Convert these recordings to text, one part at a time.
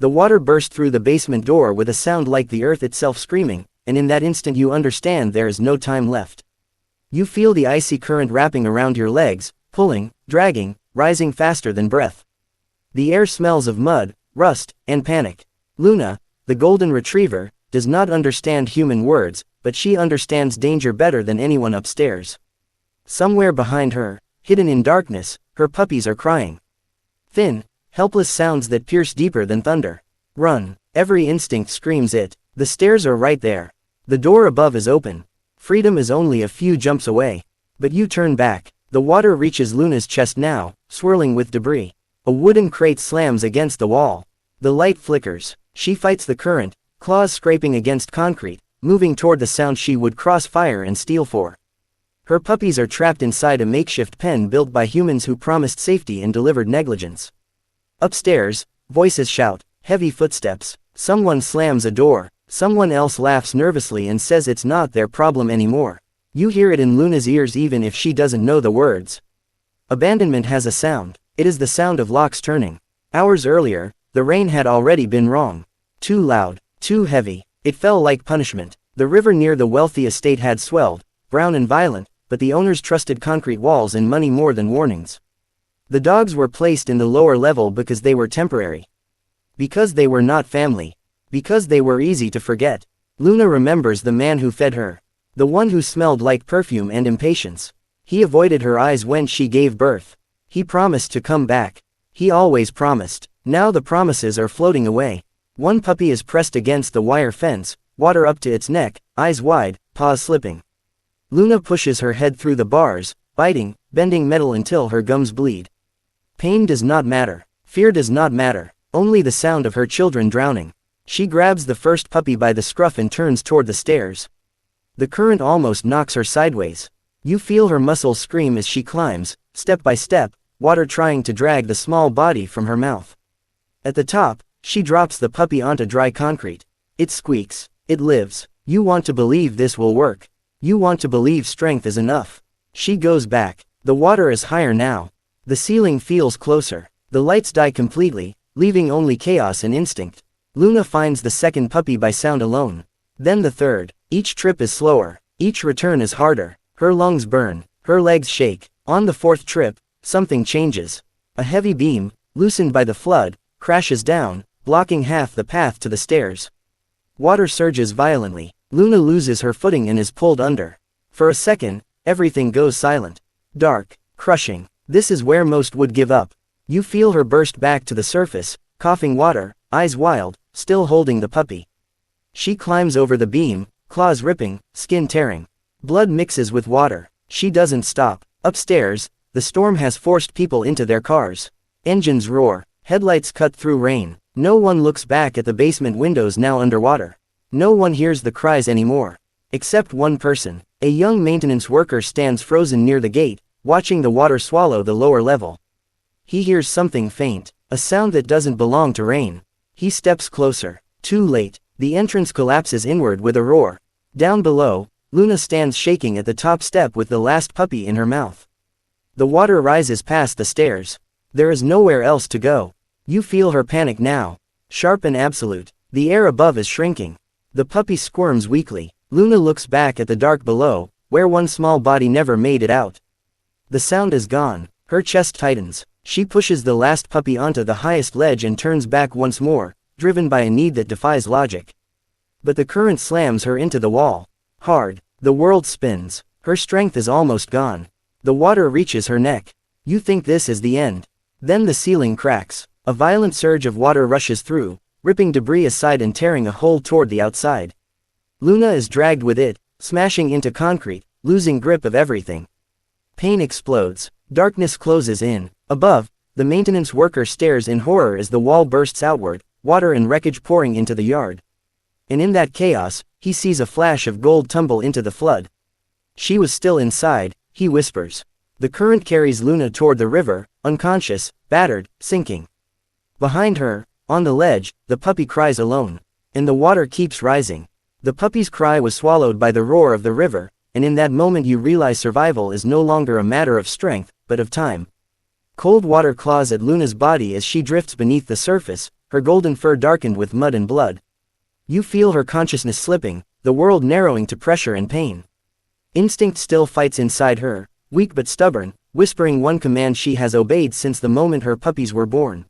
The water burst through the basement door with a sound like the earth itself screaming, and in that instant you understand there is no time left. You feel the icy current wrapping around your legs, pulling, dragging, rising faster than breath. The air smells of mud, rust, and panic. Luna, the golden retriever, does not understand human words, but she understands danger better than anyone upstairs. Somewhere behind her, hidden in darkness, her puppies are crying. Thin, helpless sounds that pierce deeper than thunder. Run, every instinct screams it. The stairs are right there. The door above is open. Freedom is only a few jumps away. But you turn back. The water reaches Luna's chest now, swirling with debris. A wooden crate slams against the wall. The light flickers. She fights the current, claws scraping against concrete, moving toward the sound she would cross fire and steel for. Her puppies are trapped inside a makeshift pen built by humans who promised safety and delivered negligence. Upstairs, voices shout, heavy footsteps. Someone slams a door. Someone else laughs nervously and says it's not their problem anymore. You hear it in Luna's ears even if she doesn't know the words. Abandonment has a sound. It is the sound of locks turning. Hours earlier, the rain had already been wrong. Too loud, too heavy. It fell like punishment. The river near the wealthy estate had swelled, brown and violent, but the owners trusted concrete walls and money more than warnings. The dogs were placed in the lower level because they were temporary. Because they were not family. Because they were easy to forget. Luna remembers the man who fed her. The one who smelled like perfume and impatience. He avoided her eyes when she gave birth. He promised to come back. He always promised. Now the promises are floating away. One puppy is pressed against the wire fence, water up to its neck, eyes wide, paws slipping. Luna pushes her head through the bars, biting, bending metal until her gums bleed. Pain does not matter. Fear does not matter. Only the sound of her children drowning. She grabs the first puppy by the scruff and turns toward the stairs. The current almost knocks her sideways. You feel her muscles scream as she climbs, step by step, water trying to drag the small body from her mouth. At the top, she drops the puppy onto dry concrete. It squeaks. It lives. You want to believe this will work. You want to believe strength is enough. She goes back. The water is higher now. The ceiling feels closer. The lights die completely, leaving only chaos and instinct. Luna finds the second puppy by sound alone. Then the third. Each trip is slower. Each return is harder. Her lungs burn. Her legs shake. On the fourth trip, something changes. A heavy beam, loosened by the flood, crashes down, blocking half the path to the stairs. Water surges violently. Luna loses her footing and is pulled under. For a second, everything goes silent. Dark, crushing. This is where most would give up. You feel her burst back to the surface, coughing water, eyes wild, still holding the puppy. She climbs over the beam, claws ripping, skin tearing. Blood mixes with water. She doesn't stop. Upstairs, the storm has forced people into their cars. Engines roar, headlights cut through rain. No one looks back at the basement windows now underwater. No one hears the cries anymore. Except one person. A young maintenance worker stands frozen near the gate, watching the water swallow the lower level. He hears something faint, a sound that doesn't belong to rain. He steps closer. Too late. The entrance collapses inward with a roar. Down below, Luna stands shaking at the top step with the last puppy in her mouth. The water rises past the stairs. There is nowhere else to go. You feel her panic now. Sharp and absolute. The air above is shrinking. The puppy squirms weakly. Luna looks back at the dark below, where one small body never made it out. The sound is gone. Her chest tightens. She pushes the last puppy onto the highest ledge and turns back once more, driven by a need that defies logic. But the current slams her into the wall. Hard. The world spins. Her strength is almost gone. The water reaches her neck. You think this is the end. Then the ceiling cracks. A violent surge of water rushes through, ripping debris aside and tearing a hole toward the outside. Luna is dragged with it, smashing into concrete, losing grip of everything. Pain explodes. Darkness closes in. Above, the maintenance worker stares in horror as the wall bursts outward, water and wreckage pouring into the yard. And in that chaos, he sees a flash of gold tumble into the flood. She was still inside, he whispers. The current carries Luna toward the river, unconscious, battered, sinking. Behind her, on the ledge, the puppy cries alone. And the water keeps rising. The puppy's cry was swallowed by the roar of the river, and in that moment you realize survival is no longer a matter of strength, but of time. Cold water claws at Luna's body as she drifts beneath the surface, her golden fur darkened with mud and blood. You feel her consciousness slipping, the world narrowing to pressure and pain. Instinct still fights inside her, weak but stubborn, whispering one command she has obeyed since the moment her puppies were born.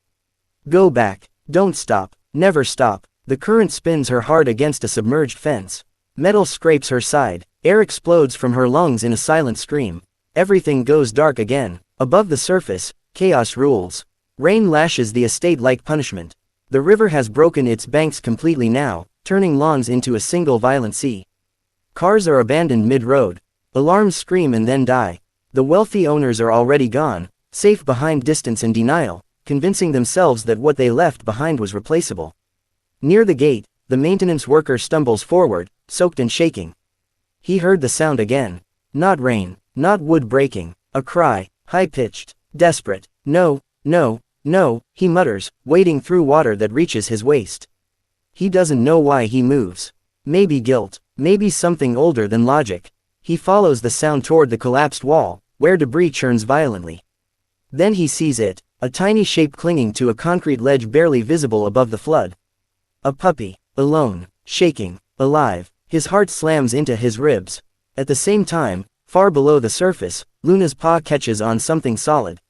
Go back. Don't stop. Never stop. The current spins her hard against a submerged fence. Metal scrapes her side. Air explodes from her lungs in a silent scream. Everything goes dark again. Above the surface, chaos rules. Rain lashes the estate like punishment. The river has broken its banks completely now, turning lawns into a single violent sea. Cars are abandoned mid-road. Alarms scream and then die. The wealthy owners are already gone, safe behind distance and denial, convincing themselves that what they left behind was replaceable. Near the gate, the maintenance worker stumbles forward, soaked and shaking. He heard the sound again. Not rain, not wood breaking, a cry, high-pitched, desperate. No, no, no, he mutters, wading through water that reaches his waist. He doesn't know why he moves. Maybe guilt, maybe something older than logic. He follows the sound toward the collapsed wall, where debris churns violently. Then he sees it, a tiny shape clinging to a concrete ledge barely visible above the flood. A puppy, alone, shaking, alive. His heart slams into his ribs. At the same time, far below the surface, Luna's paw catches on something solid.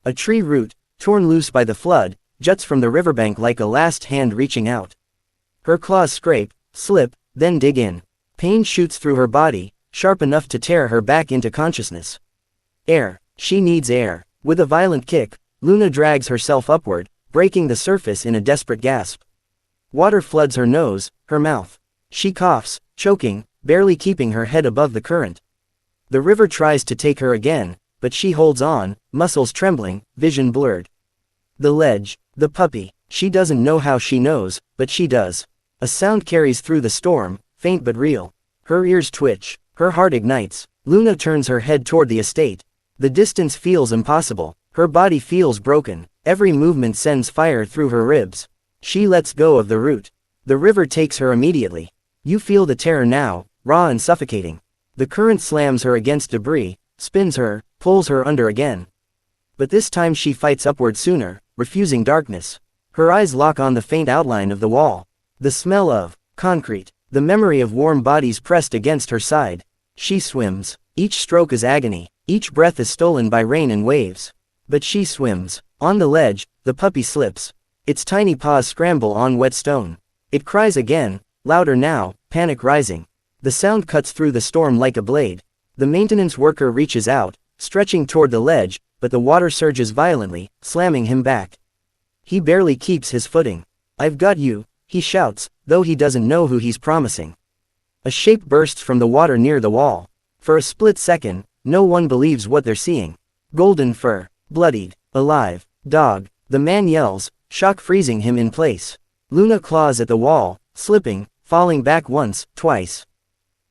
A tree root, torn loose by the flood, juts from the riverbank like a last hand reaching out. Her claws scrape, slip, then dig in. Pain shoots through her body, sharp enough to tear her back into consciousness. Air. She needs air. With a violent kick, Luna drags herself upward, breaking the surface in a desperate gasp. Water floods her nose, her mouth. She coughs, choking, barely keeping her head above the current. The river tries to take her again, but she holds on, muscles trembling, vision blurred. The ledge, the puppy. She doesn't know how she knows, but she does. A sound carries through the storm, faint but real. Her ears twitch, her heart ignites. Luna turns her head toward the estate. The distance feels impossible. Her body feels broken. Every movement sends fire through her ribs. She lets go of the root. The river takes her immediately. You feel the terror now, raw and suffocating. The current slams her against debris, spins her, pulls her under again. But this time she fights upward sooner, refusing darkness. Her eyes lock on the faint outline of the wall. The smell of concrete. The memory of warm bodies pressed against her side. She swims. Each stroke is agony. Each breath is stolen by rain and waves. But she swims. On the ledge, the puppy slips. Its tiny paws scramble on wet stone. It cries again, louder now, panic rising. The sound cuts through the storm like a blade. The maintenance worker reaches out, stretching toward the ledge, but the water surges violently, slamming him back. He barely keeps his footing. I've got you, he shouts, though he doesn't know who he's promising. A shape bursts from the water near the wall. For a split second, no one believes what they're seeing. Golden fur, bloodied, alive, dog. The man yells, shock freezing him in place. Luna claws at the wall, slipping, falling back once, twice.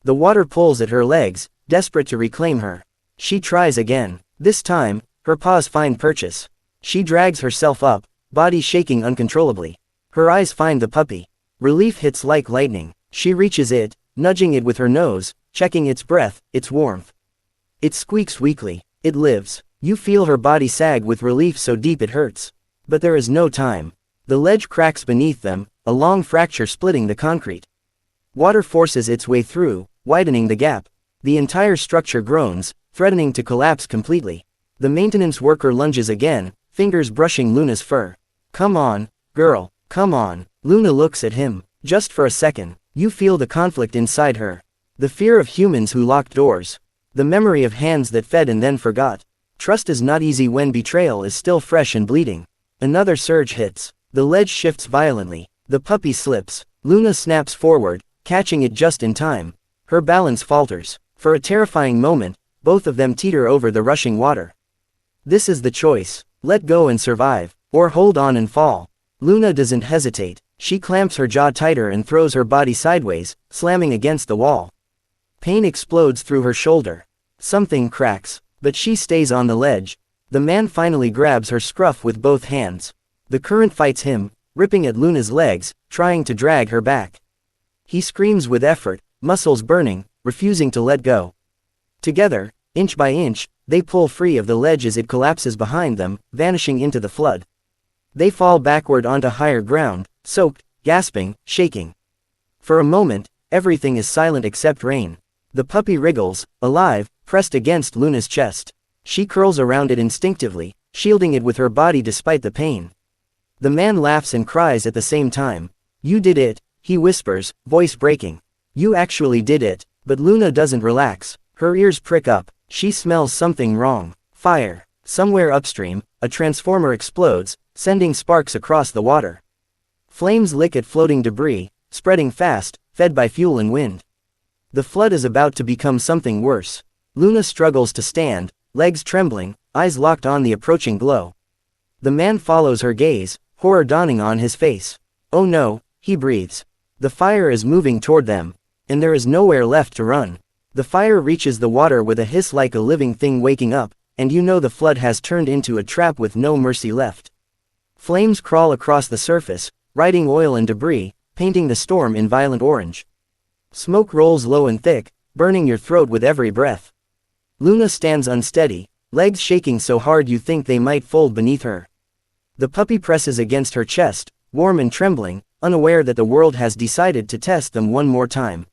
The water pulls at her legs, desperate to reclaim her. She tries again. This time, her paws find purchase. She drags herself up, body shaking uncontrollably. Her eyes find the puppy. Relief hits like lightning. She reaches it, nudging it with her nose, checking its breath, its warmth. It squeaks weakly. It lives. You feel her body sag with relief so deep it hurts. But there is no time. The ledge cracks beneath them, a long fracture splitting the concrete. Water forces its way through, widening the gap. The entire structure groans, threatening to collapse completely. The maintenance worker lunges again, fingers brushing Luna's fur. Come on, girl, come on. Luna looks at him. Just for a second, you feel the conflict inside her. The fear of humans who locked doors. The memory of hands that fed and then forgot. Trust is not easy when betrayal is still fresh and bleeding. Another surge hits. The ledge shifts violently. The puppy slips. Luna snaps forward, catching it just in time. Her balance falters. For a terrifying moment, both of them teeter over the rushing water. This is the choice. Let go and survive, or hold on and fall. Luna doesn't hesitate. She clamps her jaw tighter and throws her body sideways, slamming against the wall. Pain explodes through her shoulder. Something cracks, but she stays on the ledge. The man finally grabs her scruff with both hands. The current fights him, ripping at Luna's legs, trying to drag her back. He screams with effort, muscles burning, refusing to let go. Together, inch by inch, they pull free of the ledge as it collapses behind them, vanishing into the flood. They fall backward onto higher ground, soaked, gasping, shaking. For a moment, everything is silent except rain. The puppy wriggles, alive, pressed against Luna's chest. She curls around it instinctively, shielding it with her body despite the pain. The man laughs and cries at the same time. "You did it," he whispers, voice breaking. "You actually did it." But Luna doesn't relax. Her ears prick up. She smells something wrong. Fire. Somewhere upstream, a transformer explodes, sending sparks across the water. Flames lick at floating debris, spreading fast, fed by fuel and wind. The flood is about to become something worse. Luna struggles to stand, legs trembling, eyes locked on the approaching glow. The man follows her gaze, horror dawning on his face. "Oh no," he breathes. The fire is moving toward them, and there is nowhere left to run. The fire reaches the water with a hiss like a living thing waking up, and you know the flood has turned into a trap with no mercy left. Flames crawl across the surface, riding oil and debris, painting the storm in violent orange. Smoke rolls low and thick, burning your throat with every breath. Luna stands unsteady, legs shaking so hard you think they might fold beneath her. The puppy presses against her chest, warm and trembling, unaware that the world has decided to test them one more time.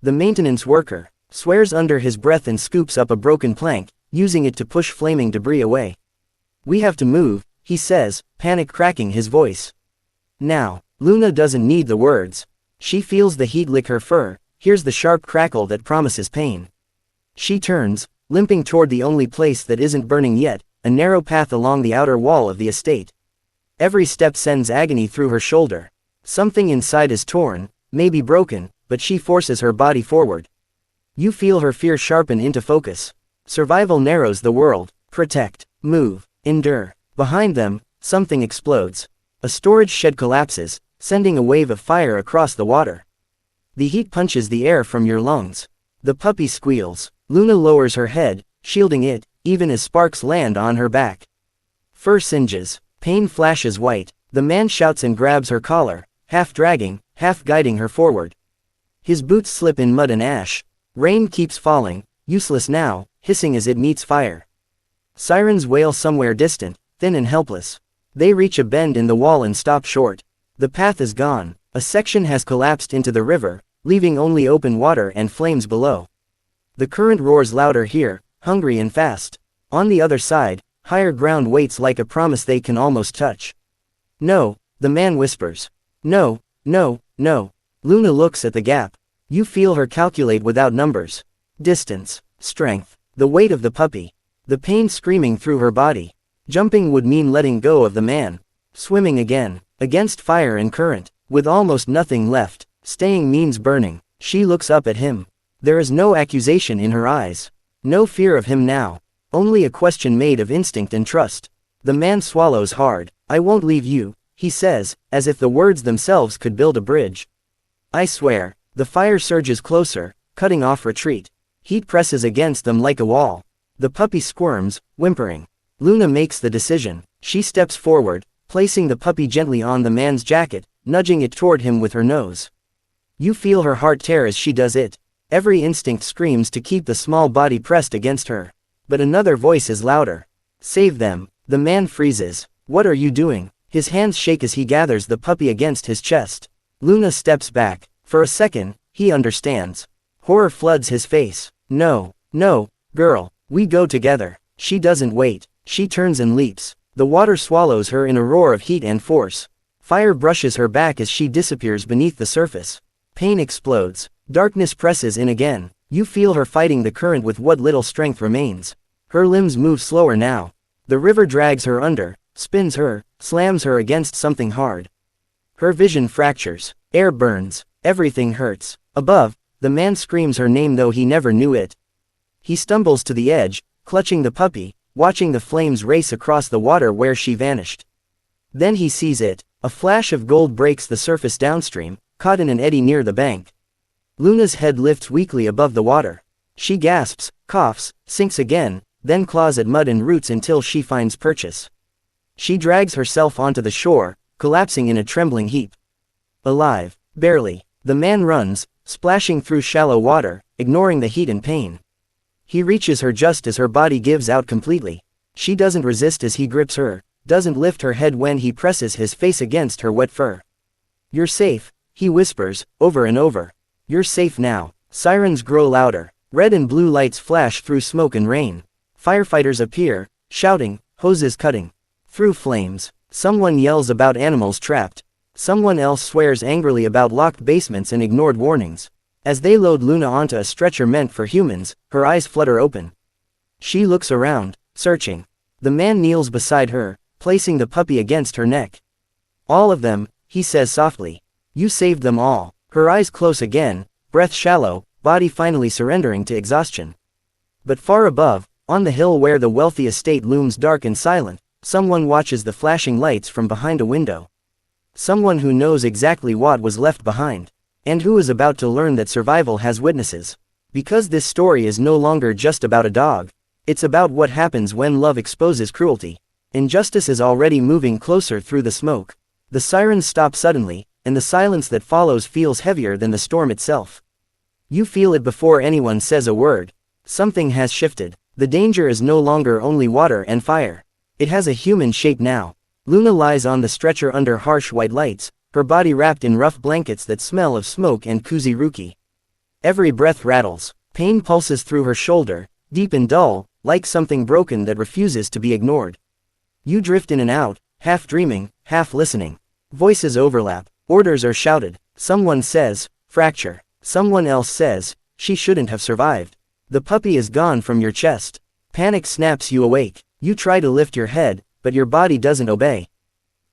The maintenance worker swears under his breath and scoops up a broken plank, using it to push flaming debris away. "We have to move," he says, panic cracking his voice. Now, Luna doesn't need the words. She feels the heat lick her fur, hears the sharp crackle that promises pain. She turns, limping toward the only place that isn't burning yet, a narrow path along the outer wall of the estate. Every step sends agony through her shoulder. Something inside is torn, maybe broken, but she forces her body forward. You feel her fear sharpen into focus. Survival narrows the world. Protect, move, endure. Behind them, something explodes. A storage shed collapses, sending a wave of fire across the water. The heat punches the air from your lungs. The puppy squeals. Luna lowers her head, shielding it, even as sparks land on her back. Fur singes. Pain flashes white. The man shouts and grabs her collar, half dragging, half guiding her forward. His boots slip in mud and ash. Rain keeps falling, useless now, hissing as it meets fire. Sirens wail somewhere distant, thin and helpless. They reach a bend in the wall and stop short. The path is gone. A section has collapsed into the river, leaving only open water and flames below. The current roars louder here, hungry and fast. On the other side, higher ground waits like a promise they can almost touch. "No," the man whispers. "No, no, no." Luna looks at the gap. You feel her calculate without numbers. Distance, strength, the weight of the puppy. The pain screaming through her body. Jumping would mean letting go of the man. Swimming again, against fire and current, with almost nothing left. Staying means burning. She looks up at him. There is no accusation in her eyes. No fear of him now. Only a question made of instinct and trust. The man swallows hard. "I won't leave you," he says, as if the words themselves could build a bridge. "I swear." The fire surges closer, cutting off retreat. Heat presses against them like a wall. The puppy squirms, whimpering. Luna makes the decision. She steps forward, placing the puppy gently on the man's jacket, nudging it toward him with her nose. You feel her heart tear as she does it. Every instinct screams to keep the small body pressed against her. But another voice is louder. "Save them." The man freezes. "What are you doing?" His hands shake as he gathers the puppy against his chest. Luna steps back. For a second, he understands. Horror floods his face. "No, no, girl, we go together." She doesn't wait. She turns and leaps. The water swallows her in a roar of heat and force. Fire brushes her back as she disappears beneath the surface. Pain explodes. Darkness presses in again. You feel her fighting the current with what little strength remains. Her limbs move slower now. The river drags her under, spins her, slams her against something hard. Her vision fractures. Air burns. Everything hurts. Above, the man screams her name though he never knew it. He stumbles to the edge, clutching the puppy, watching the flames race across the water where she vanished. Then he sees it. A flash of gold breaks the surface downstream, caught in an eddy near the bank. Luna's head lifts weakly above the water. She gasps, coughs, sinks again, then claws at mud and roots until she finds purchase. She drags herself onto the shore, collapsing in a trembling heap. Alive, barely. The man runs, splashing through shallow water, ignoring the heat and pain. He reaches her just as her body gives out completely. She doesn't resist as he grips her, doesn't lift her head when he presses his face against her wet fur. "You're safe," he whispers, over and over. "You're safe now." Sirens grow louder. Red and blue lights flash through smoke and rain. Firefighters appear, shouting, hoses cutting through flames. Someone yells about animals trapped. Someone else swears angrily about locked basements and ignored warnings. As they load Luna onto a stretcher meant for humans, her eyes flutter open. She looks around, searching. The man kneels beside her, placing the puppy against her neck. "All of them," he says softly. "You saved them all." Her eyes close again, breath shallow, body finally surrendering to exhaustion. But far above, on the hill where the wealthy estate looms dark and silent, someone watches the flashing lights from behind a window. Someone who knows exactly what was left behind. And who is about to learn that survival has witnesses. Because this story is no longer just about a dog. It's about what happens when love exposes cruelty. Injustice is already moving closer through the smoke. The sirens stop suddenly, and the silence that follows feels heavier than the storm itself. You feel it before anyone says a word. Something has shifted. The danger is no longer only water and fire. It has a human shape now. Luna lies on the stretcher under harsh white lights, her body wrapped in rough blankets that smell of smoke and kuzi-ruki. Every breath rattles. Pain pulses through her shoulder, deep and dull, like something broken that refuses to be ignored. You drift in and out, half dreaming, half listening. Voices overlap. Orders are shouted. Someone says, "Fracture." Someone else says, "She shouldn't have survived." The puppy is gone from your chest. Panic snaps you awake. You try to lift your head, but your body doesn't obey.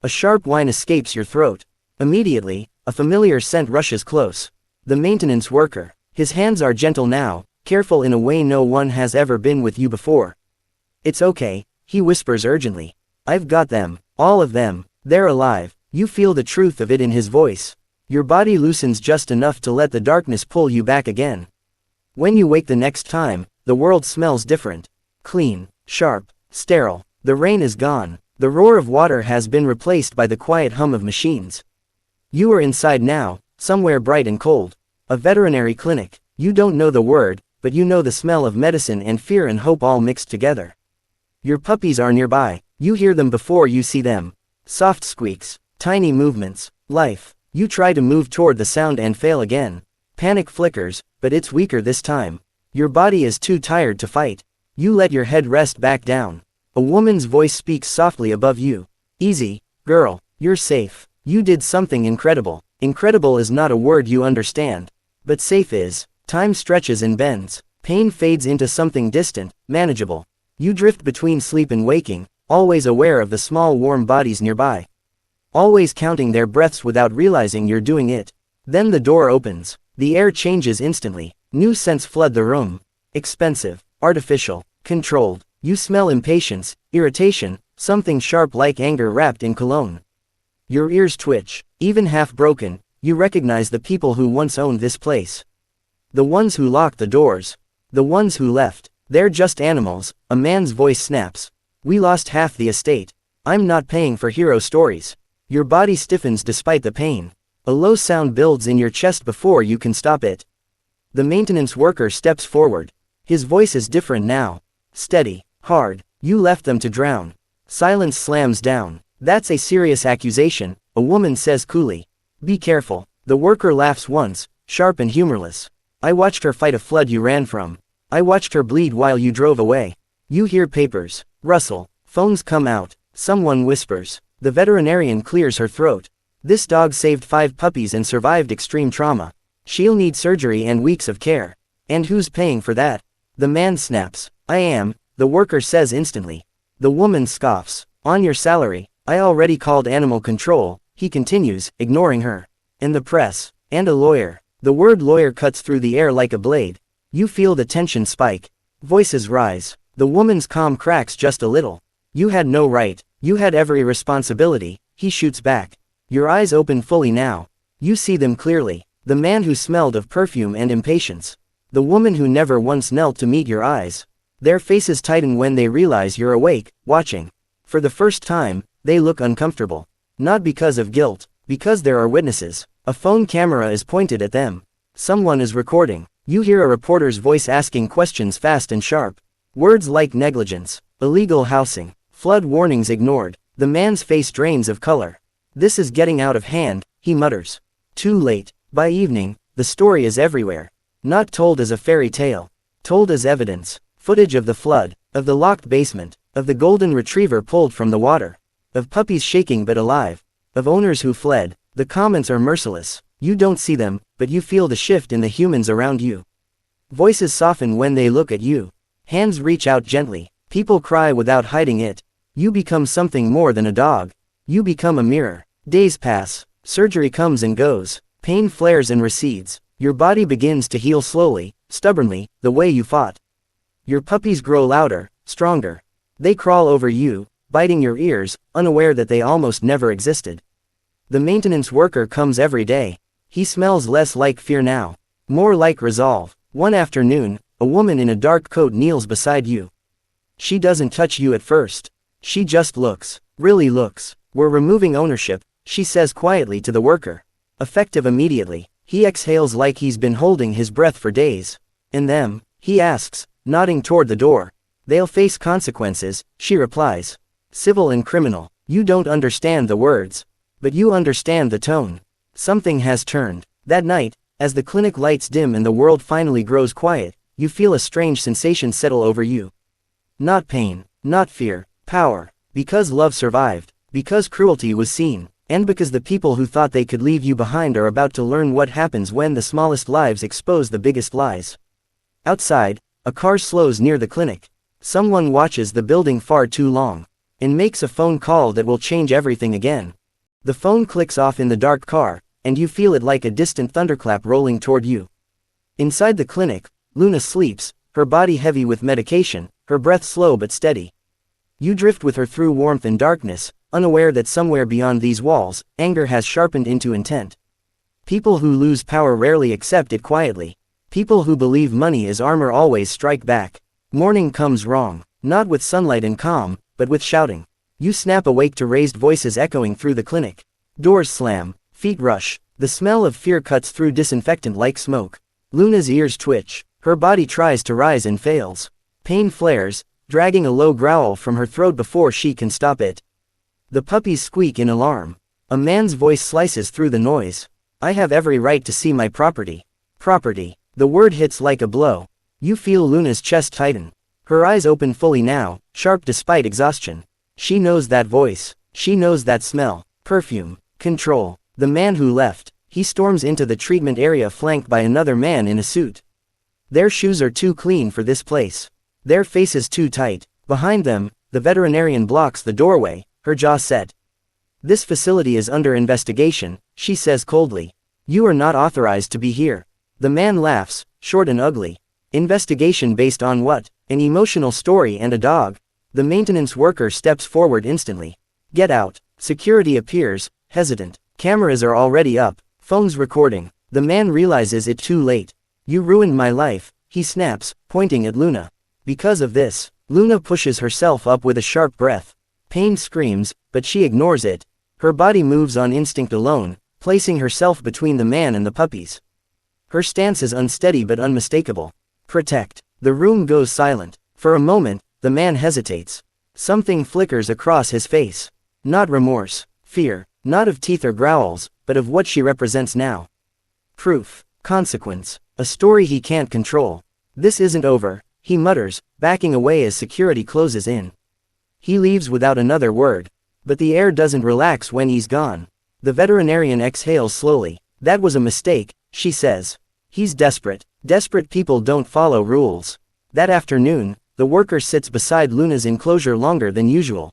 A sharp whine escapes your throat. Immediately, a familiar scent rushes close. The maintenance worker. His hands are gentle now, careful in a way no one has ever been with you before. "It's okay," he whispers urgently. "I've got them. All of them. They're alive." You feel the truth of it in his voice. Your body loosens just enough to let the darkness pull you back again. When you wake the next time, the world smells different. Clean, sharp, sterile. The rain is gone. The roar of water has been replaced by the quiet hum of machines. You are inside now, somewhere bright and cold. A veterinary clinic. You don't know the word, but you know the smell of medicine and fear and hope all mixed together. Your puppies are nearby. You hear them before you see them. Soft squeaks. Tiny movements. Life. You try to move toward the sound and fail again. Panic flickers, but it's weaker this time. Your body is too tired to fight. You let your head rest back down. A woman's voice speaks softly above you. "Easy, girl. You're safe. You did something incredible." Incredible is not a word you understand. But safe is. Time stretches and bends. Pain fades into something distant, manageable. You drift between sleep and waking, always aware of the small warm bodies nearby. Always counting their breaths without realizing you're doing it. Then the door opens. The air changes instantly. New scents flood the room. Expensive, artificial, controlled. You smell impatience, irritation, something sharp like anger wrapped in cologne. Your ears twitch. Even half broken, you recognize the people who once owned this place. The ones who locked the doors. The ones who left. They're just animals. A man's voice snaps. "We lost half the estate. I'm not paying for hero stories." Your body stiffens despite the pain. A low sound builds in your chest before you can stop it. The maintenance worker steps forward. His voice is different now. Steady, hard. "You left them to drown." Silence slams down. "That's a serious accusation," a woman says coolly. "Be careful." The worker laughs once, sharp and humorless. "I watched her fight a flood you ran from. I watched her bleed while you drove away." You hear papers rustle. Phones come out. Someone whispers. The veterinarian clears her throat. "This dog saved 5 puppies and survived extreme trauma. She'll need surgery and weeks of care." "And who's paying for that?" The man snaps. "I am," the worker says instantly. The woman scoffs. "On your salary." "I already called animal control," he continues, ignoring her. "And the press. And a lawyer." The word lawyer cuts through the air like a blade. You feel the tension spike. Voices rise. The woman's calm cracks just a little. "You had no right. You had every responsibility," he shoots back. Your eyes open fully now. You see them clearly. The man who smelled of perfume and impatience. The woman who never once knelt to meet your eyes. Their faces tighten when they realize you're awake, watching. For the first time, they look uncomfortable. Not because of guilt, because there are witnesses. A phone camera is pointed at them. Someone is recording. You hear a reporter's voice asking questions fast and sharp. Words like negligence, illegal housing, flood warnings ignored. The man's face drains of color. This is getting out of hand, he mutters. Too late. By evening, the story is everywhere. Not told as a fairy tale. Told as evidence. Footage of the flood, of the locked basement, of the golden retriever pulled from the water, of puppies shaking but alive, of owners who fled. The comments are merciless. You don't see them, but you feel the shift in the humans around you. Voices soften when they look at you. Hands reach out gently. People cry without hiding it. You become something more than a dog. You become a mirror. Days pass. Surgery comes and goes. Pain flares and recedes. Your body begins to heal slowly, stubbornly, the way you fought. Your puppies grow louder, stronger. They crawl over you, biting your ears, unaware that they almost never existed. The maintenance worker comes every day. He smells less like fear now, more like resolve. One afternoon, a woman in a dark coat kneels beside you. She doesn't touch you at first. She just looks, really looks. We're removing ownership, she says quietly to the worker. Effective immediately. He exhales like he's been holding his breath for days. And them, he asks, nodding toward the door. They'll face consequences, she replies. Civil and criminal. You don't understand the words. But you understand the tone. Something has turned. That night, as the clinic lights dim and the world finally grows quiet, you feel a strange sensation settle over you. Not pain, not fear, power. Because love survived. Because cruelty was seen. And because the people who thought they could leave you behind are about to learn what happens when the smallest lives expose the biggest lies. Outside, a car slows near the clinic. Someone watches the building far too long, and makes a phone call that will change everything again. The phone clicks off in the dark car, and you feel it like a distant thunderclap rolling toward you. Inside the clinic, Luna sleeps, her body heavy with medication, her breath slow but steady. You drift with her through warmth and darkness, unaware that somewhere beyond these walls, anger has sharpened into intent. People who lose power rarely accept it quietly. People who believe money is armor always strike back. Morning comes wrong, not with sunlight and calm, but with shouting. You snap awake to raised voices echoing through the clinic. Doors slam, feet rush, the smell of fear cuts through disinfectant like smoke. Luna's ears twitch, her body tries to rise and fails. Pain flares, dragging a low growl from her throat before she can stop it. The puppies squeak in alarm. A man's voice slices through the noise. I have every right to see my property. Property. The word hits like a blow. You feel Luna's chest tighten. Her eyes open fully now, sharp despite exhaustion. She knows that voice. She knows that smell. Perfume. Control. The man who left. He storms into the treatment area flanked by another man in a suit. Their shoes are too clean for this place. Their faces too tight. Behind them, the veterinarian blocks the doorway, her jaw set. This facility is under investigation, she says coldly. You are not authorized to be here. The man laughs, short and ugly. Investigation based on what? An emotional story and a dog. The maintenance worker steps forward instantly. Get out. Security appears, hesitant. Cameras are already up, phones recording. The man realizes it too late. You ruined my life, he snaps, pointing at Luna. Because of this, Luna pushes herself up with a sharp breath. Pain screams, but she ignores it. Her body moves on instinct alone, placing herself between the man and the puppies. Her stance is unsteady but unmistakable. Protect. The room goes silent. For a moment, the man hesitates. Something flickers across his face. Not remorse, fear, not of teeth or growls, but of what she represents now. Proof. Consequence. A story he can't control. This isn't over, he mutters, backing away as security closes in. He leaves without another word. But the air doesn't relax when he's gone. The veterinarian exhales slowly. That was a mistake, she says. He's desperate. Desperate people don't follow rules. That afternoon, the worker sits beside Luna's enclosure longer than usual.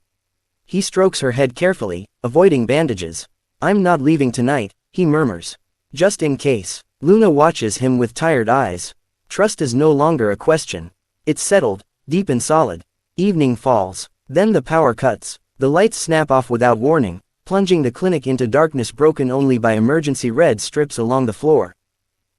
He strokes her head carefully, avoiding bandages. I'm not leaving tonight, he murmurs. Just in case. Luna watches him with tired eyes. Trust is no longer a question. It's settled, deep and solid. Evening falls. Then the power cuts. The lights snap off without warning, plunging the clinic into darkness broken only by emergency red strips along the floor.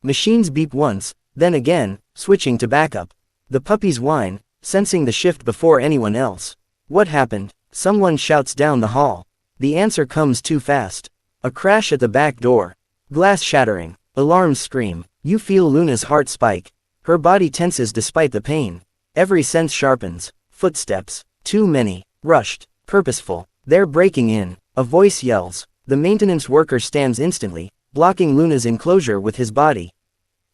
Machines beep once, then again, switching to backup. The puppies whine, sensing the shift before anyone else. What happened? Someone shouts down the hall. The answer comes too fast. A crash at the back door. Glass shattering. Alarms scream. You feel Luna's heart spike. Her body tenses despite the pain. Every sense sharpens. Footsteps. Too many. Rushed. Purposeful. They're breaking in, a voice yells. The maintenance worker stands instantly, blocking Luna's enclosure with his body.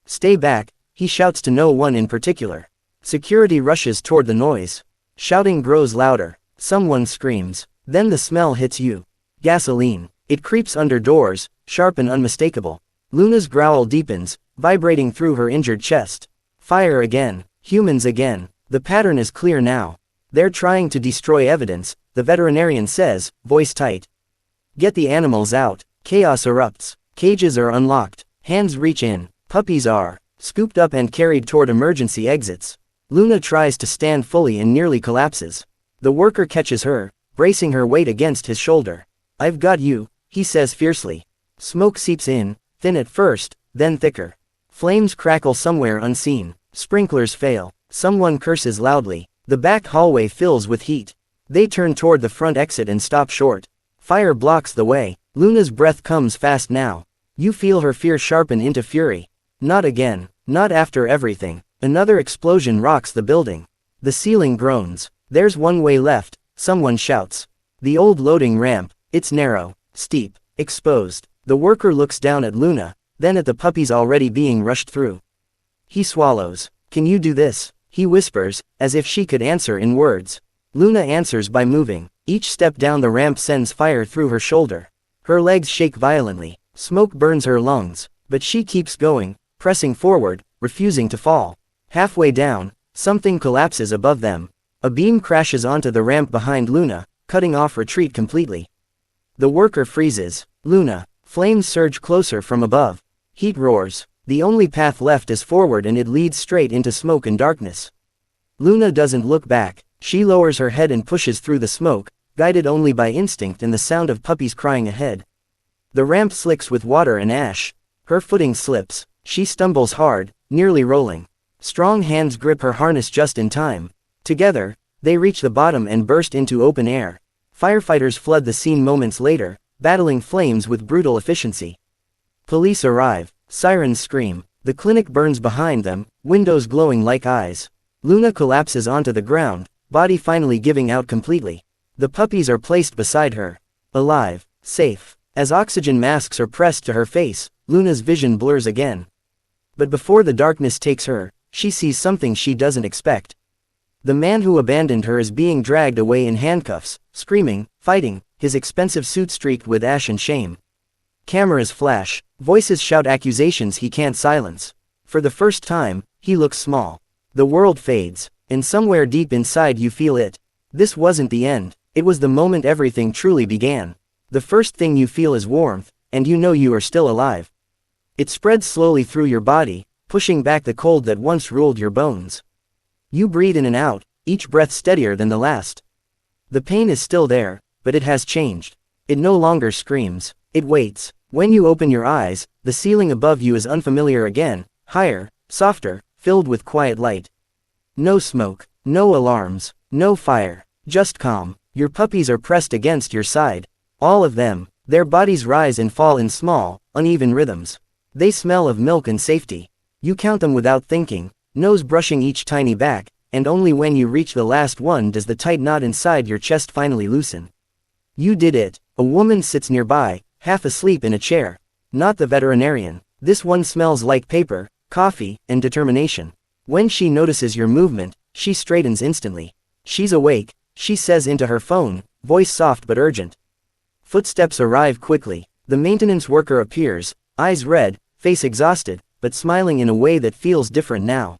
Stay back, he shouts to no one in particular. Security rushes toward the noise. Shouting grows louder. Someone screams. Then the smell hits you. Gasoline. It creeps under doors, sharp and unmistakable. Luna's growl deepens, vibrating through her injured chest. Fire again. Humans again. The pattern is clear now. They're trying to destroy evidence, the veterinarian says, voice tight. Get the animals out. Chaos erupts. Cages are unlocked. Hands reach in. Puppies are scooped up and carried toward emergency exits. Luna tries to stand fully and nearly collapses. The worker catches her, bracing her weight against his shoulder. I've got you, he says fiercely. Smoke seeps in, thin at first, then thicker. Flames crackle somewhere unseen. Sprinklers fail. Someone curses loudly. The back hallway fills with heat. They turn toward the front exit and stop short. Fire blocks the way. Luna's breath comes fast now. You feel her fear sharpen into fury. Not again. Not after everything. Another explosion rocks the building. The ceiling groans. There's one way left, someone shouts. The old loading ramp. It's narrow, steep, exposed. The worker looks down at Luna, then at the puppies already being rushed through. He swallows. Can you do this? He whispers, as if she could answer in words. Luna answers by moving. Each step down the ramp sends fire through her shoulder. Her legs shake violently. Smoke burns her lungs, but she keeps going, pressing forward, refusing to fall. Halfway down, something collapses above them. A beam crashes onto the ramp behind Luna, cutting off retreat completely. The worker freezes. Luna. Flames surge closer from above. Heat roars. The only path left is forward and it leads straight into smoke and darkness. Luna doesn't look back. She lowers her head and pushes through the smoke, guided only by instinct and the sound of puppies crying ahead. The ramp slicks with water and ash. Her footing slips. She stumbles hard, nearly rolling. Strong hands grip her harness just in time. Together, they reach the bottom and burst into open air. Firefighters flood the scene moments later, battling flames with brutal efficiency. Police arrive. Sirens scream. The clinic burns behind them, windows glowing like eyes. Luna collapses onto the ground, body finally giving out completely. The puppies are placed beside her. Alive. Safe. As oxygen masks are pressed to her face, Luna's vision blurs again. But before the darkness takes her, she sees something she doesn't expect. The man who abandoned her is being dragged away in handcuffs, screaming, fighting, his expensive suit streaked with ash and shame. Cameras flash, voices shout accusations he can't silence. For the first time, he looks small. The world fades, and somewhere deep inside you feel it. This wasn't the end, it was the moment everything truly began. The first thing you feel is warmth, and you know you are still alive. It spreads slowly through your body, pushing back the cold that once ruled your bones. You breathe in and out, each breath steadier than the last. The pain is still there, but it has changed. It no longer screams, it waits. When you open your eyes, the ceiling above you is unfamiliar again, higher, softer, filled with quiet light. No smoke, no alarms, no fire, just calm. Your puppies are pressed against your side. All of them, their bodies rise and fall in small, uneven rhythms. They smell of milk and safety. You count them without thinking, nose brushing each tiny back, and only when you reach the last one does the tight knot inside your chest finally loosen. You did it. A woman sits nearby, half asleep in a chair. Not the veterinarian. This one smells like paper, coffee, and determination. When she notices your movement, she straightens instantly. She's awake, she says into her phone, voice soft but urgent. Footsteps arrive quickly. The maintenance worker appears, eyes red, face exhausted, but smiling in a way that feels different now.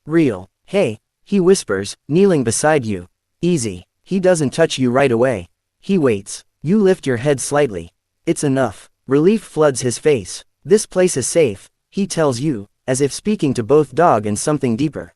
Real. Hey, he whispers, kneeling beside you. Easy. He doesn't touch you right away. He waits. You lift your head slightly. It's enough. Relief floods his face. This place is safe, he tells you, as if speaking to both dog and something deeper.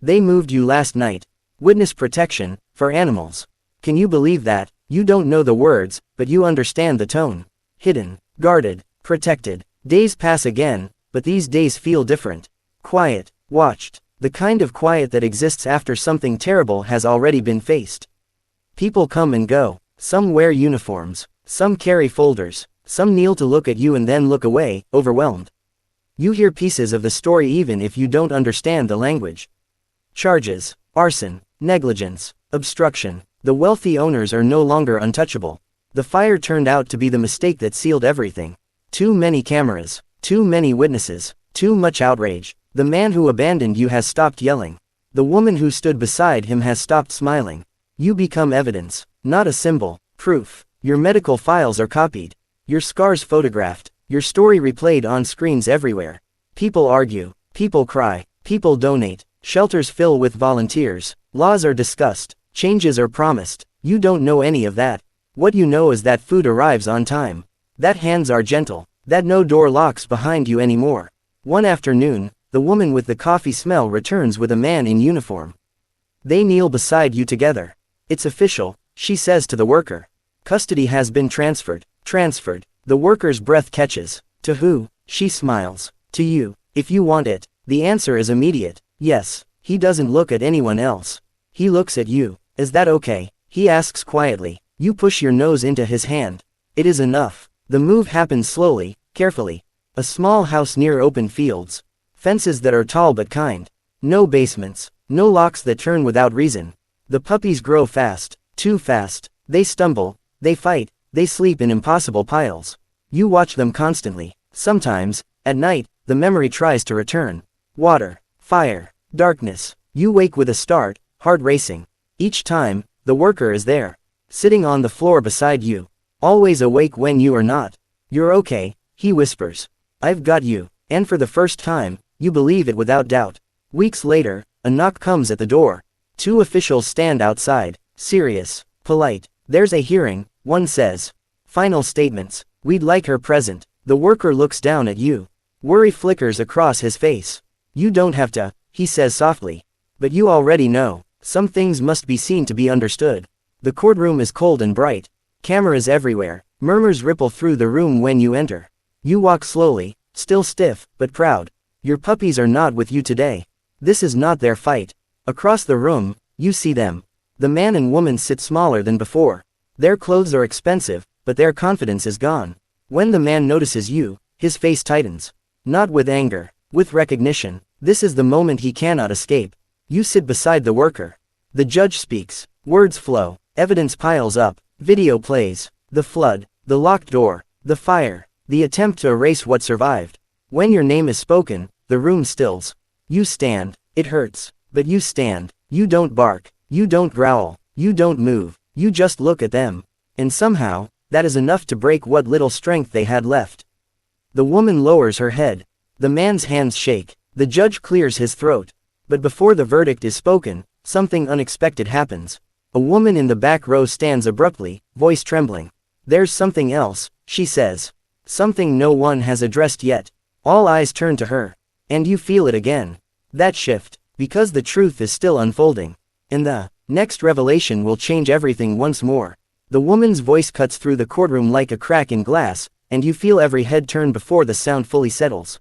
They moved you last night. Witness protection, for animals. Can you believe that? You don't know the words, but you understand the tone. Hidden, guarded, protected. Days pass again, but these days feel different. Quiet, watched. The kind of quiet that exists after something terrible has already been faced. People come and go. Some wear uniforms. Some carry folders. Some kneel to look at you and then look away, overwhelmed. You hear pieces of the story even if you don't understand the language. Charges: arson, negligence, obstruction, The wealthy owners are no longer untouchable. The fire turned out to be the mistake that sealed everything. Too many cameras, too many witnesses, too much outrage. The man who abandoned you has stopped yelling. The woman who stood beside him has stopped smiling. You become evidence, not a symbol, proof. Your medical files are copied. Your scars photographed. Your story replayed on screens everywhere. People argue, people cry, people donate, shelters fill with volunteers, laws are discussed, changes are promised. You don't know any of that. What you know is that food arrives on time. That hands are gentle. That no door locks behind you anymore. One afternoon, the woman with the coffee smell returns with a man in uniform. They kneel beside you together. It's official, she says to the worker. Custody has been transferred. Transferred. The worker's breath catches. To who? She smiles. To you. If you want it. The answer is immediate. Yes. He doesn't look at anyone else. He looks at you. Is that okay? He asks quietly. You push your nose into his hand. It is enough. The move happens slowly, carefully. A small house near open fields. Fences that are tall but kind. No basements. No locks that turn without reason. The puppies grow fast. Too fast. They stumble. They fight. They sleep in impossible piles. You watch them constantly. Sometimes, at night, the memory tries to return. Water. Fire. Darkness. You wake with a start, heart racing. Each time, the worker is there. Sitting on the floor beside you. Always awake when you are not. You're okay, he whispers. I've got you. And for the first time, you believe it without doubt. Weeks later, a knock comes at the door. Two officials stand outside, serious, polite. There's a hearing, one says. Final statements. We'd like her present. The worker looks down at you. Worry flickers across his face. You don't have to, he says softly. But you already know. Some things must be seen to be understood. The courtroom is cold and bright. Cameras everywhere. Murmurs ripple through the room when you enter. You walk slowly, still stiff, but proud. Your puppies are not with you today. This is not their fight. Across the room, you see them. The man and woman sit smaller than before. Their clothes are expensive, but their confidence is gone. When the man notices you, his face tightens. Not with anger, with recognition. This is the moment he cannot escape. You sit beside the worker. The judge speaks. Words flow. Evidence piles up. Video plays. The flood. The locked door. The fire. The attempt to erase what survived. When your name is spoken, the room stills. You stand. It hurts. But you stand. You don't bark. You don't growl. You don't move. You just look at them. And somehow, that is enough to break what little strength they had left. The woman lowers her head. The man's hands shake. The judge clears his throat. But before the verdict is spoken, something unexpected happens. A woman in the back row stands abruptly, voice trembling. There's something else, she says. Something no one has addressed yet. All eyes turn to her. And you feel it again. That shift. Because the truth is still unfolding. And the next revelation will change everything once more. The woman's voice cuts through the courtroom like a crack in glass, and you feel every head turn before the sound fully settles.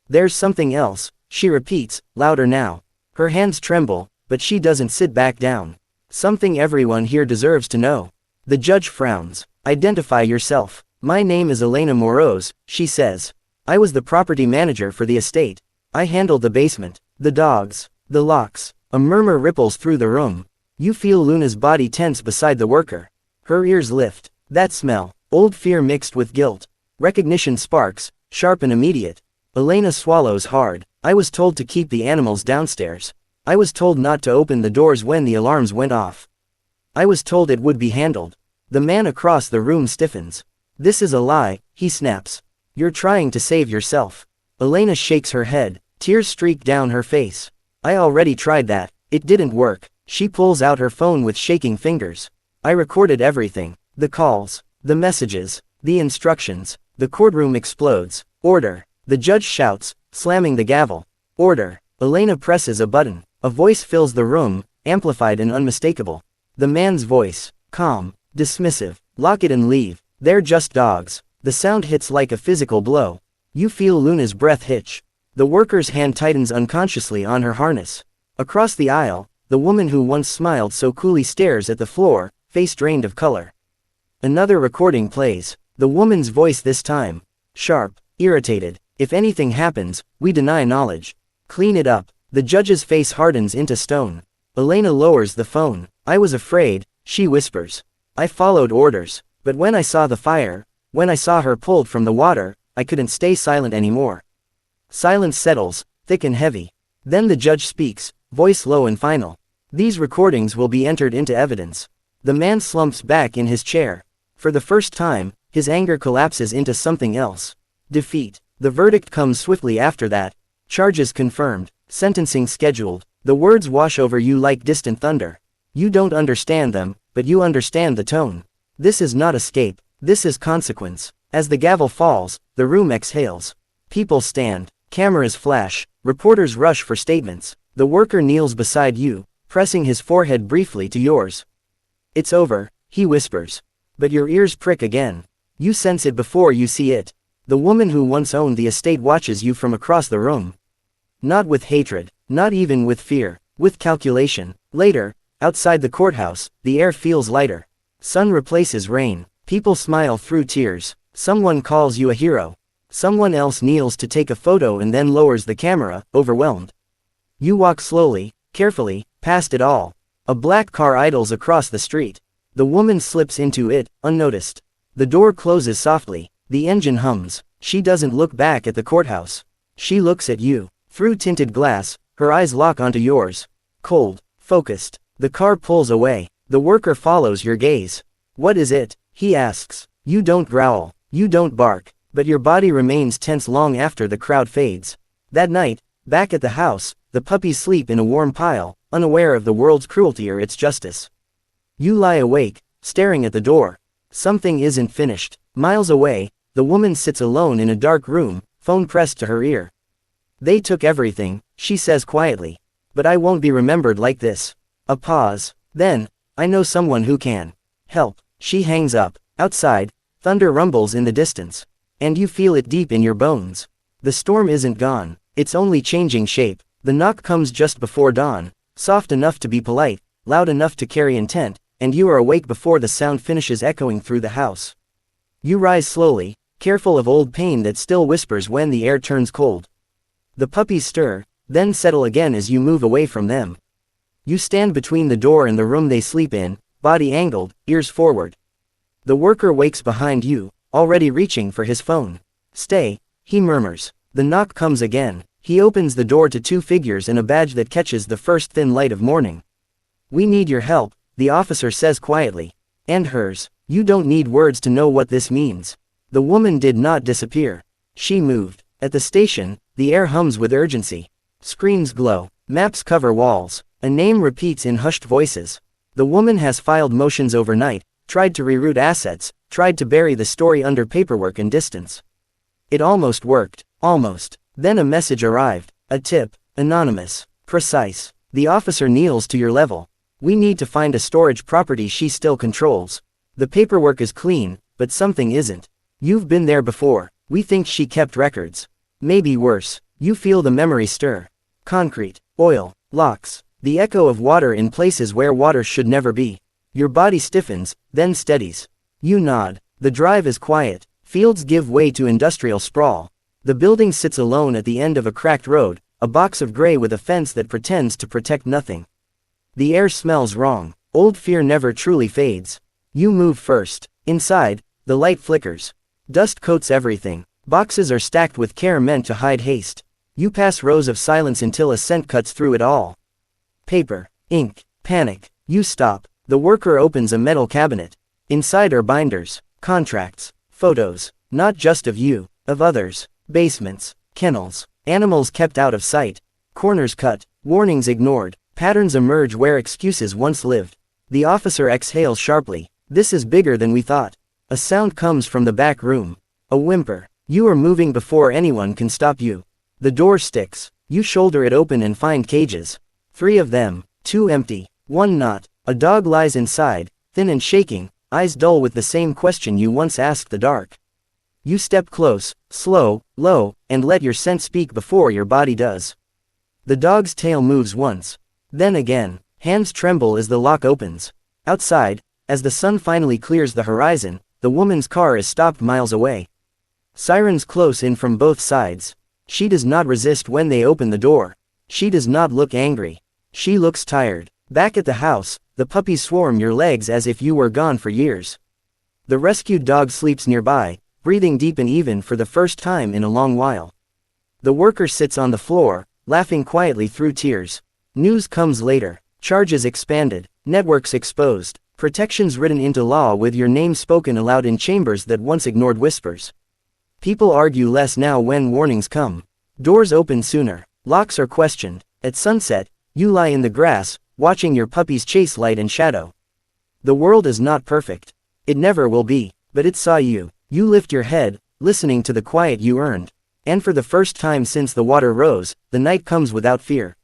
There's something else, she repeats, louder now. Her hands tremble, but she doesn't sit back down. Something everyone here deserves to know. The judge frowns. Identify yourself. My name is Elena Moroz, she says. I was the property manager for the estate. I handled the basement, the dogs, the locks. A murmur ripples through the room. You feel Luna's body tense beside the worker. Her ears lift. That smell. Old fear mixed with guilt. Recognition sparks, sharp and immediate. Elena swallows hard. I was told to keep the animals downstairs. I was told not to open the doors when the alarms went off. I was told it would be handled. The man across the room stiffens. This is a lie, he snaps. You're trying to save yourself. Elena shakes her head. Tears streak down her face. I already tried that. It didn't work. She pulls out her phone with shaking fingers. I recorded everything. The calls. The messages. The instructions. The courtroom explodes. Order. The judge shouts, slamming the gavel. Order. Elena presses a button. A voice fills the room, amplified and unmistakable. The man's voice. Calm. Dismissive. Lock it and leave. They're just dogs. The sound hits like a physical blow. You feel Luna's breath hitch. The worker's hand tightens unconsciously on her harness. Across the aisle, the woman who once smiled so coolly stares at the floor, face drained of color. Another recording plays. The woman's voice this time. Sharp. Irritated. If anything happens, we deny knowledge. Clean it up. The judge's face hardens into stone. Elena lowers the phone. I was afraid, She whispers. I followed orders, but when I saw the fire, when I saw her pulled from the water, I couldn't stay silent anymore. Silence settles, thick and heavy. Then the judge speaks, voice low and final. These recordings will be entered into evidence. The man slumps back in his chair. For the first time, his anger collapses into something else. Defeat. The verdict comes swiftly after that. Charges confirmed. Sentencing scheduled. The words wash over you like distant thunder. You don't understand them, but you understand the tone. This is not escape. This is consequence. As the gavel falls, the room exhales. People stand. Cameras flash. Reporters rush for statements. The worker kneels beside you, pressing his forehead briefly to yours. It's over, he whispers. But your ears prick again. You sense it before you see it. The woman who once owned the estate watches you from across the room. Not with hatred, not even with fear, with calculation. Later, outside the courthouse, the air feels lighter. Sun replaces rain. People smile through tears. Someone calls you a hero. Someone else kneels to take a photo and then lowers the camera, overwhelmed. You walk slowly, carefully, past it all. A black car idles across the street. The woman slips into it, unnoticed. The door closes softly. The engine hums. She doesn't look back at the courthouse. She looks at you. Through tinted glass, her eyes lock onto yours. Cold, focused. The car pulls away. The worker follows your gaze. What is it? He asks. You don't growl. You don't bark. But your body remains tense long after the crowd fades. That night, back at the house, the puppies sleep in a warm pile, unaware of the world's cruelty or its justice. You lie awake, staring at the door. Something isn't finished. Miles away, the woman sits alone in a dark room, phone pressed to her ear. They took everything, she says quietly. But I won't be remembered like this. A pause. Then, I know someone who can. Help. She hangs up. Outside, thunder rumbles in the distance. And you feel it deep in your bones. The storm isn't gone. It's only changing shape. The knock comes just before dawn, soft enough to be polite, loud enough to carry intent, and you are awake before the sound finishes echoing through the house. You rise slowly, careful of old pain that still whispers when the air turns cold. The puppies stir, then settle again as you move away from them. You stand between the door and the room they sleep in, body angled, ears forward. The worker wakes behind you, already reaching for his phone. Stay, he murmurs. The knock comes again. He opens the door to two figures and a badge that catches the first thin light of morning. We need your help, the officer says quietly. And hers. You don't need words to know what this means. The woman did not disappear. She moved. At the station, the air hums with urgency. Screens glow. Maps cover walls. A name repeats in hushed voices. The woman has filed motions overnight, tried to reroute assets, tried to bury the story under paperwork and distance. It almost worked. Almost. Then a message arrived. A tip. Anonymous. Precise. The officer kneels to your level. We need to find a storage property she still controls. The paperwork is clean, but something isn't. You've been there before. We think she kept records. Maybe worse. You feel the memory stir. Concrete. Oil. Locks. The echo of water in places where water should never be. Your body stiffens, then steadies. You nod. The drive is quiet. Fields give way to industrial sprawl. The building sits alone at the end of a cracked road, a box of gray with a fence that pretends to protect nothing. The air smells wrong. Old fear never truly fades. You move first. Inside, the light flickers. Dust coats everything. Boxes are stacked with care meant to hide haste. You pass rows of silence until a scent cuts through it all. Paper. Ink. Panic. You stop. The worker opens a metal cabinet. Inside are binders. Contracts. Photos. Not just of you, of others. Basements. Kennels. Animals kept out of sight. Corners cut. Warnings ignored. Patterns emerge where excuses once lived. The officer exhales sharply. This is bigger than we thought. A sound comes from the back room. A whimper. You are moving before anyone can stop you. The door sticks. You shoulder it open and find cages. 3 of them. 2 empty. 1 not. A dog lies inside, thin and shaking, eyes dull with the same question you once asked the dark. You step close, slow, low, and let your scent speak before your body does. The dog's tail moves once. Then again. Hands tremble as the lock opens. Outside, as the sun finally clears the horizon, the woman's car is stopped miles away. Sirens close in from both sides. She does not resist when they open the door. She does not look angry. She looks tired. Back at the house, the puppies swarm your legs as if you were gone for years. The rescued dog sleeps nearby, breathing deep and even for the first time in a long while. The worker sits on the floor, laughing quietly through tears. News comes later. Charges expanded, networks exposed, protections written into law with your name spoken aloud in chambers that once ignored whispers. People argue less now when warnings come. Doors open sooner, locks are questioned. At sunset, you lie in the grass, watching your puppies chase light and shadow. The world is not perfect. It never will be, but it saw you. You lift your head, listening to the quiet you earned. And for the first time since the water rose, the night comes without fear.